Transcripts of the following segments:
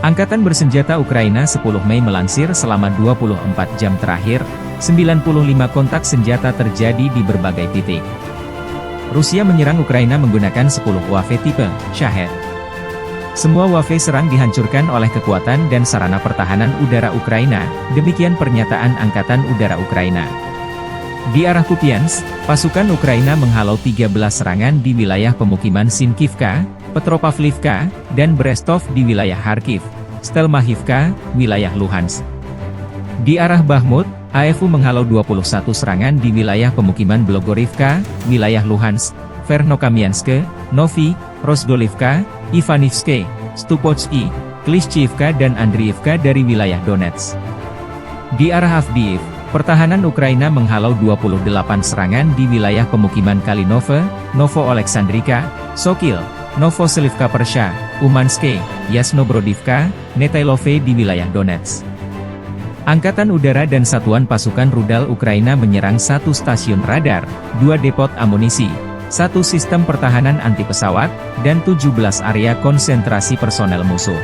Angkatan bersenjata Ukraina 10 Mei melansir selama 24 jam terakhir, 95 kontak senjata terjadi di berbagai titik. Rusia menyerang Ukraina menggunakan 10 UAV tipe Shahed. Semua UAV serang dihancurkan oleh kekuatan dan sarana pertahanan udara Ukraina, demikian pernyataan Angkatan Udara Ukraina. Di arah Kupiansk, pasukan Ukraina menghalau 13 serangan di wilayah pemukiman Sinkivka, Petropavlivka, dan Brestov di wilayah Kharkiv, Stelmachivka, wilayah Luhansk. Di arah Bakhmut, AFU menghalau 21 serangan di wilayah pemukiman Blogorivka, wilayah Luhansk, Verkhnokamianske, Novi, Rozdolivka, Ivanivske, Stupotsky, Klishchiivka dan Andriivka dari wilayah Donetsk. Di arah Avdiivka, pertahanan Ukraina menghalau 28 serangan di wilayah pemukiman Kalinove, Novo-Oleksandrivka, Sokil, Novoselivka Persha, Umanske, Yasnobrodivka, Netailove di wilayah Donetsk. Angkatan Udara dan Satuan Pasukan Rudal Ukraina menyerang 1 stasiun radar, 2 depot amunisi, 1 sistem pertahanan anti-pesawat, dan 17 area konsentrasi personel musuh.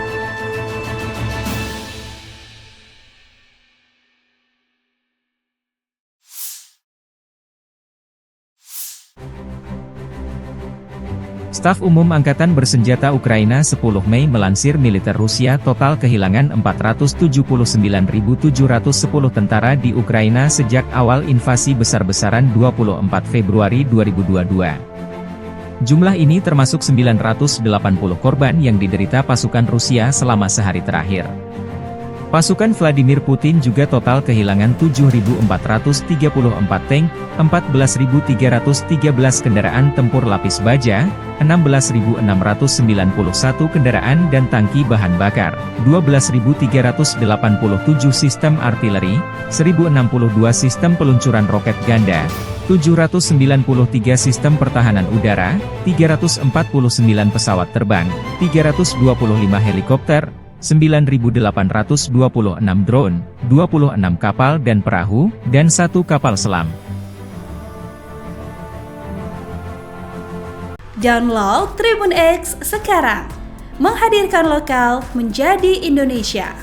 Staf Umum Angkatan Bersenjata Ukraina 10 Mei melansir militer Rusia total kehilangan 479.710 tentara di Ukraina sejak awal invasi besar-besaran 24 Februari 2022. Jumlah ini termasuk 980 korban yang diderita pasukan Rusia selama sehari terakhir. Pasukan Vladimir Putin juga total kehilangan 7.434 tank, 14.313 kendaraan tempur lapis baja, 16.691 kendaraan dan tangki bahan bakar, 12.387 sistem artileri, 1.062 sistem peluncuran roket ganda, 793 sistem pertahanan udara, 349 pesawat terbang, 325 helikopter, 9.826 drone, 26 kapal dan perahu, dan 1 kapal selam. Download Tribun X sekarang, menghadirkan lokal menjadi Indonesia.